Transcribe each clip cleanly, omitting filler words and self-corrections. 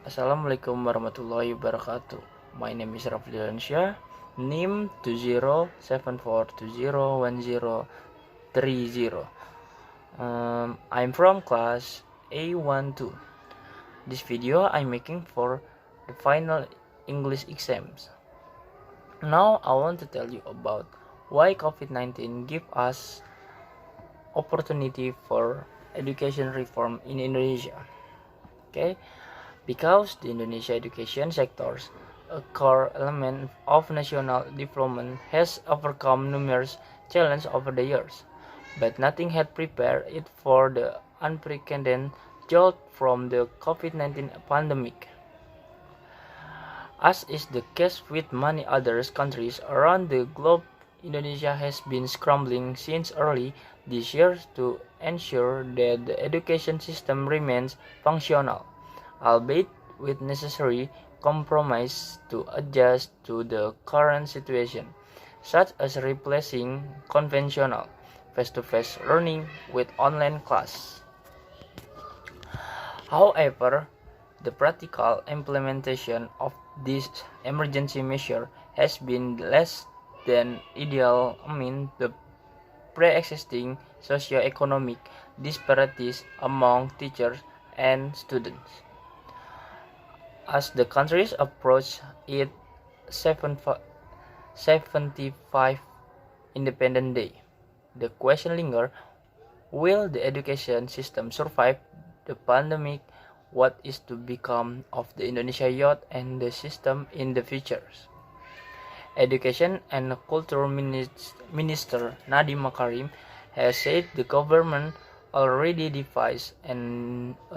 Assalamualaikum warahmatullahi wabarakatuh. My name is Rafli, NIM 2074201030. I'm from class A12. This video I'm making for the final English exams. Now I want to tell you about why COVID-19 give us opportunity for education reform in Indonesia. Okay, because the Indonesia education sectors, a core element of national development, has overcome numerous challenges over the years, but nothing had prepared it for the unprecedented jolt from the COVID-19 pandemic. As is the case with many other countries around the globe, Indonesia has been scrambling since early this year to ensure that the education system remains functional, albeit with necessary compromise to adjust to the current situation, such as replacing conventional face-to-face learning with online class. However, the practical implementation of this emergency measure has been less than ideal amid the pre-existing socio-economic disparities among teachers and students. As the country approaches its 75th Independence Day, the question lingers: will the education system survive the pandemic? What is to become of the Indonesia youth and the system in the future? Education and Culture Minister Nadiem Makarim has said the government already devised a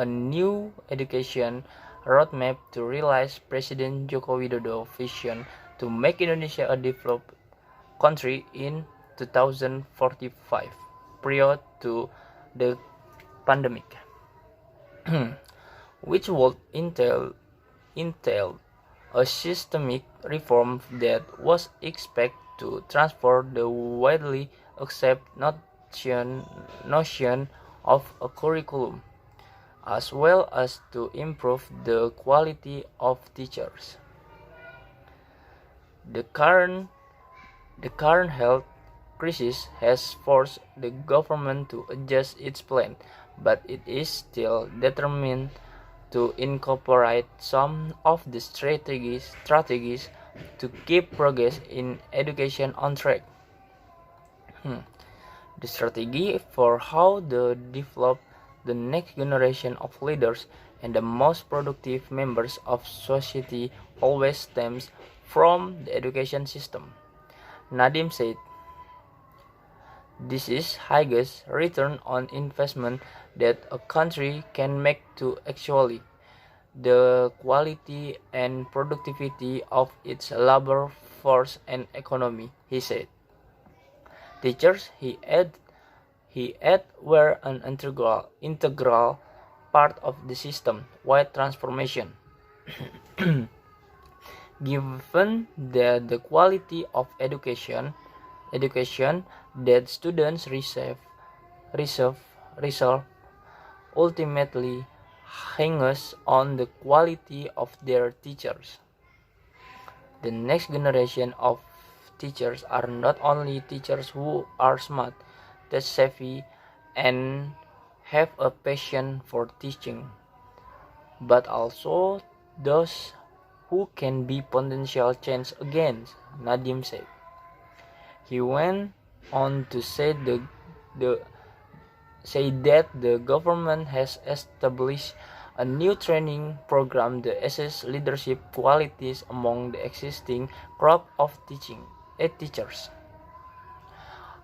new education roadmap to realize President Joko Widodo's vision to make Indonesia a developed country in 2045, prior to the pandemic, which would entail a systemic reform that was expected to transform the widely accepted notion of a curriculum, as well as to improve the quality of teachers. The current health crisis has forced the government to adjust its plan, but it is still determined to incorporate some of the strategies to keep progress in education on track. The strategy for how to develop the next generation of leaders and the most productive members of society always stems from the education system. Nadiem said, "This is highest return on investment that a country can make to actually the quality and productivity of its labor force and economy," he said. Teachers, he added, were an integral part of the system-wide transformation. Given that the quality of education that students receive ultimately hangs on the quality of their teachers. The next generation of teachers are not only teachers who are smart, tech-savvy, and have a passion for teaching, but also those who can be potential change agents, Nadiem said. He went on to say that the government has established a new training program to assess leadership qualities among the existing crop of teachers.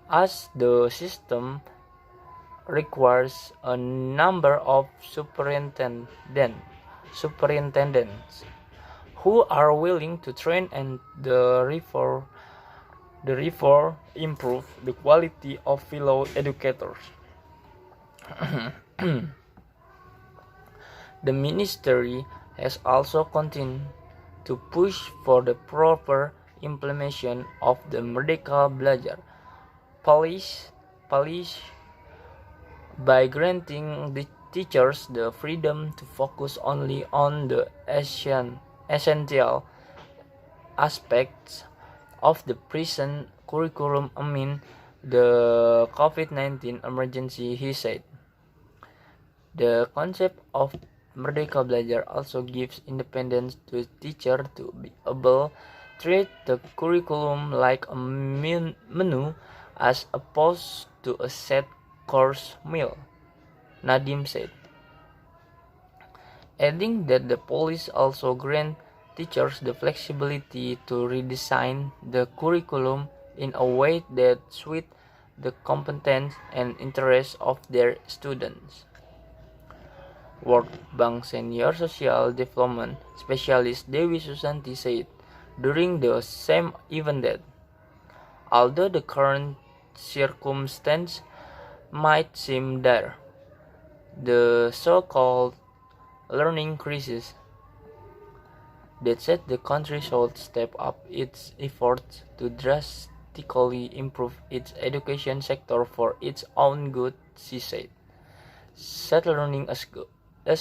As the system requires a number of superintendents who are willing to train and the reform improve the quality of fellow educators. The ministry has also continued to push for the proper implementation of the Merdeka Belajar policy by granting the teachers the freedom to focus only on the essential aspects of the present curriculum amid the COVID-19 emergency, he said. The concept of Merdeka Belajar also gives independence to teachers to be able to treat the curriculum like a menu as opposed to a set course meal, Nadim said, adding that the policy also grants teachers the flexibility to redesign the curriculum in a way that suits the competence and interests of their students. World Bank Senior Social Development Specialist Dewi Susanti said during the same event that, although the current circumstance might seem dire, the so-called learning crisis, that said the country should step up its efforts to drastically improve its education sector for its own good, she said. Set learning as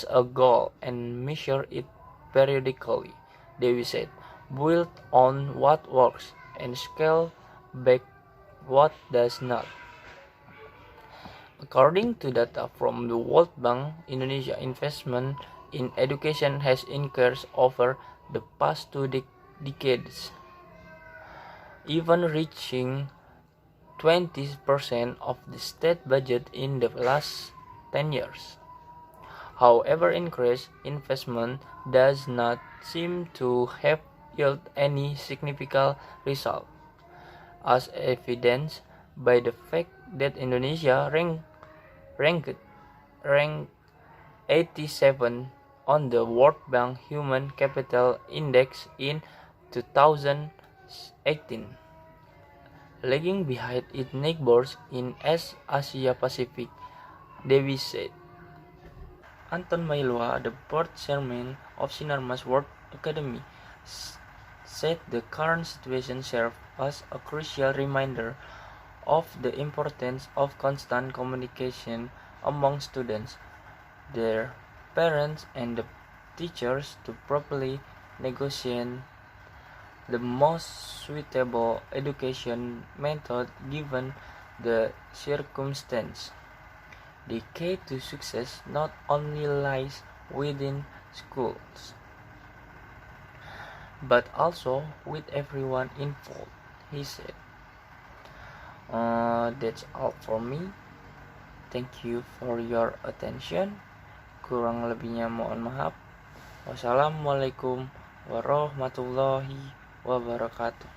a goal and measure it periodically, Dewi said. Build on what works and scale back what does not. According to data from the World Bank, Indonesia investment in education has increased over the past two decades, even reaching 20% of the state budget in the last 10 years. However, increased investment does not seem to have yielded any significant result, as evidenced by the fact that Indonesia ranked 87 on the World Bank Human Capital Index in 2018, lagging behind its neighbors in Asia Pacific, Dewi said. Anton Mailwa, the board chairman of Sinarmas World Academy, said the current situation serves as a crucial reminder of the importance of constant communication among students, their parents, and the teachers to properly negotiate the most suitable education method given the circumstance. The key to success not only lies within schools, but also with everyone involved, he said. That's all for me. Thank you for your attention. Kurang lebihnya mohon maaf. Wassalamualaikum warahmatullahi wabarakatuh.